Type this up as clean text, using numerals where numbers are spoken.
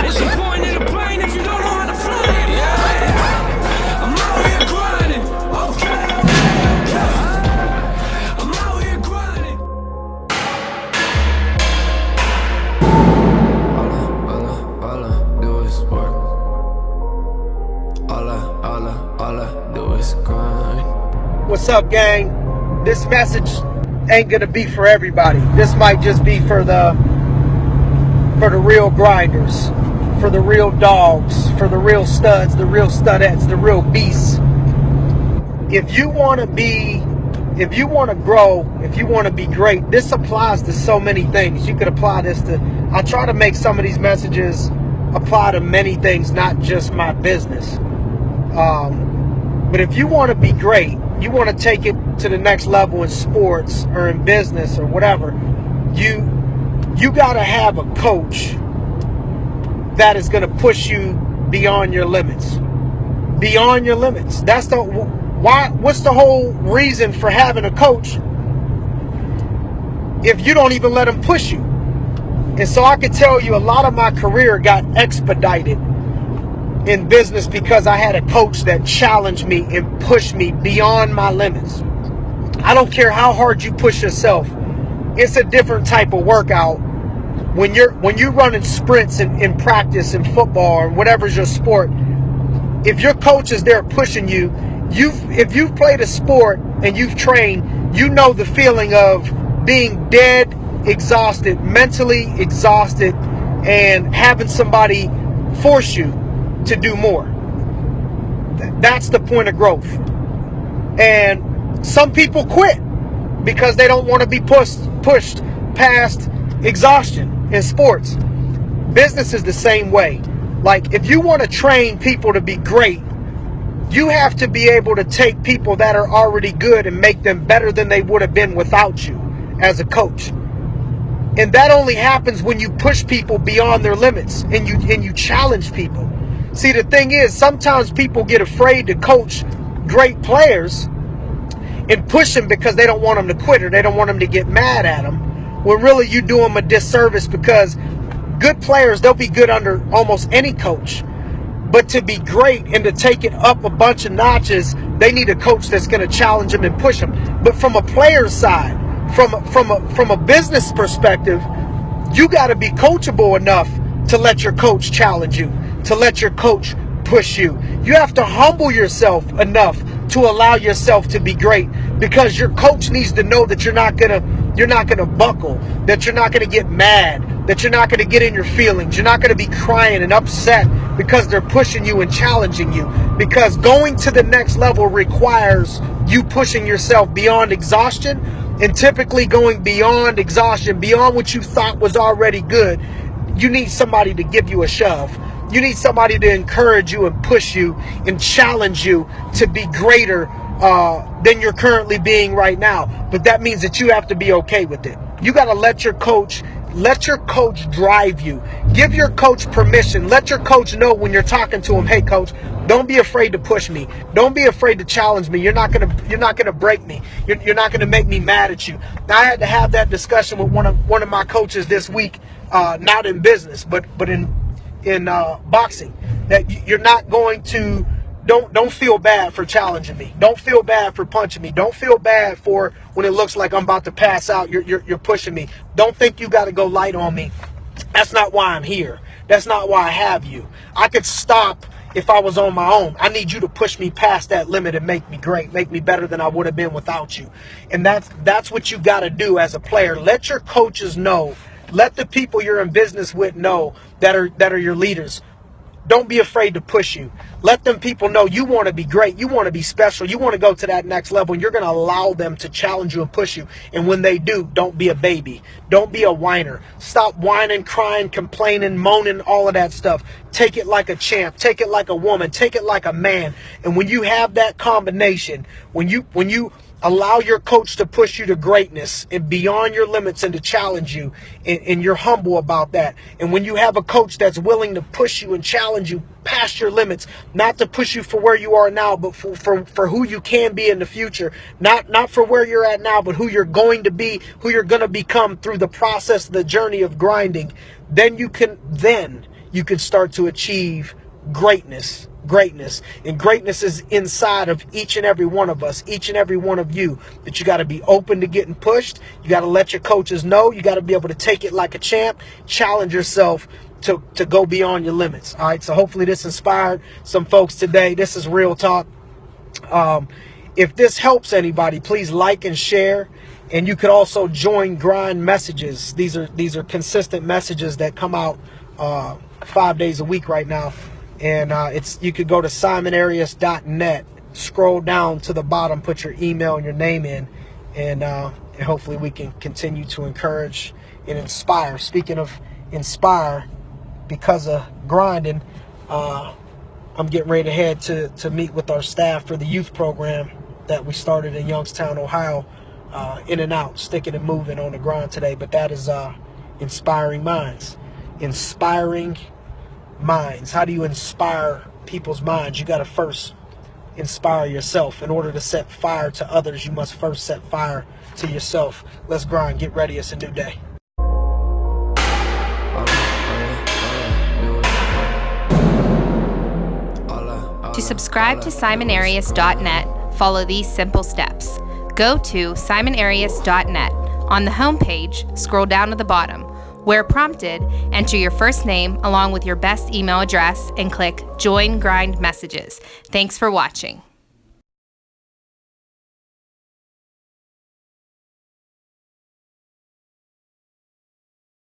What's the point of the plane if you don't know how to fly it? Yeah, I'm out here grinding. Okay, I'm out here grinding. All I do is work. All I do is grind. What's up, gang? This message ain't gonna be for everybody. This might just be for the real grinders, for the real dogs, for the real studs, the real studettes, the real beasts. If you want to grow, if you want to be great, this applies to so many things. You could apply this to, I try to make some of these messages apply to many things, not just my business. But if you want to be great, you want to take it to the next level in sports or in business or whatever, you got to have a coach that is going to push you beyond your limits. Beyond your limits. That's the why. What's the whole reason for having a coach if you don't even let him push you? And so I could tell you a lot of my career got expedited in business because I had a coach that challenged me and pushed me beyond my limits. I don't care how hard you push yourself. It's a different type of workout when you're running sprints in practice in football or whatever's your sport. If your coach is there pushing you, if you've played a sport and you've trained, you know the feeling of being dead, exhausted, mentally exhausted, and having somebody force you to do more. That's the point of growth. And some people quit because they don't want to be pushed past exhaustion in sports. Business is the same way. Like, if you want to train people to be great, you have to be able to take people that are already good and make them better than they would have been without you as a coach. And that only happens when you push people beyond their limits and you challenge people. See, the thing is, sometimes people get afraid to coach great players and push them because they don't want them to quit or they don't want them to get mad at them. When really you do them a disservice, because good players, they'll be good under almost any coach. But to be great and to take it up a bunch of notches, they need a coach that's going to challenge them and push them. But from a player's side, from a business perspective, you got to be coachable enough to let your coach challenge you, to let your coach push you. You have to humble yourself enough to allow yourself to be great, because your coach needs to know that you're not gonna buckle, that you're not gonna get mad, that you're not gonna get in your feelings, you're not gonna be crying and upset because they're pushing you and challenging you. Because going to the next level requires you pushing yourself beyond exhaustion, and typically going beyond exhaustion, beyond what you thought was already good, you need somebody to give you a shove. You need somebody to encourage you and push you and challenge you to be greater than you're currently being right now. But that means that you have to be okay with it. You got to let your coach drive you. Give your coach permission. Let your coach know when you're talking to him, hey coach, don't be afraid to push me. Don't be afraid to challenge me. You're not gonna break me. You're not gonna make me mad at you. Now, I had to have that discussion with one of my coaches this week, not in business, but in boxing, that you're not going to, don't feel bad for challenging me. Don't feel bad for punching me. Don't feel bad for when it looks like I'm about to pass out, you're pushing me. Don't think you got to go light on me. That's not why I'm here. That's not why I have you. I could stop if I was on my own. I need you to push me past that limit and make me great, make me better than I would have been without you. And that's what you got to do as a player. Let your coaches know. Let the people you're in business with know that are your leaders. Don't be afraid to push you. Let them people know you want to be great. You want to be special. You want to go to that next level. And you're going to allow them to challenge you and push you. And when they do, don't be a baby. Don't be a whiner. Stop whining, crying, complaining, moaning, all of that stuff. Take it like a champ. Take it like a woman. Take it like a man. And when you have that combination, when you allow your coach to push you to greatness and beyond your limits and to challenge you, and you're humble about that. And when you have a coach that's willing to push you and challenge you past your limits, not to push you for where you are now, but for who you can be in the future, not for where you're at now, but who you're going to be, who you're going to become through the process, the journey of grinding, then you can you can start to achieve greatness. And greatness is inside of each and every one of us, each and every one of you. But you got to be open to getting pushed. You got to let your coaches know. You got to be able to take it like a champ, challenge yourself to go beyond your limits. All right, so hopefully this inspired some folks today. This is Real Talk. If this helps anybody, please like and share. And you could also join Grind messages. These are consistent messages that come out 5 days a week right now. And you could go to simonarias.net, scroll down to the bottom, put your email and your name in, and hopefully we can continue to encourage and inspire. Speaking of inspire, because of grinding, I'm getting ready to head to meet with our staff for the youth program that we started in Youngstown, Ohio, in and out, sticking and moving on the grind today. But that is inspiring minds. Inspiring minds. How do you inspire people's minds? You got to first inspire yourself. In order to set fire to others, you must first set fire to yourself. Let's grind. Get ready. It's a new day. To subscribe to SimonArias.net, follow these simple steps. Go to SimonArias.net. On the homepage, scroll down to the bottom. Where prompted, enter your first name along with your best email address and click Join Grind Messages. Thanks for watching.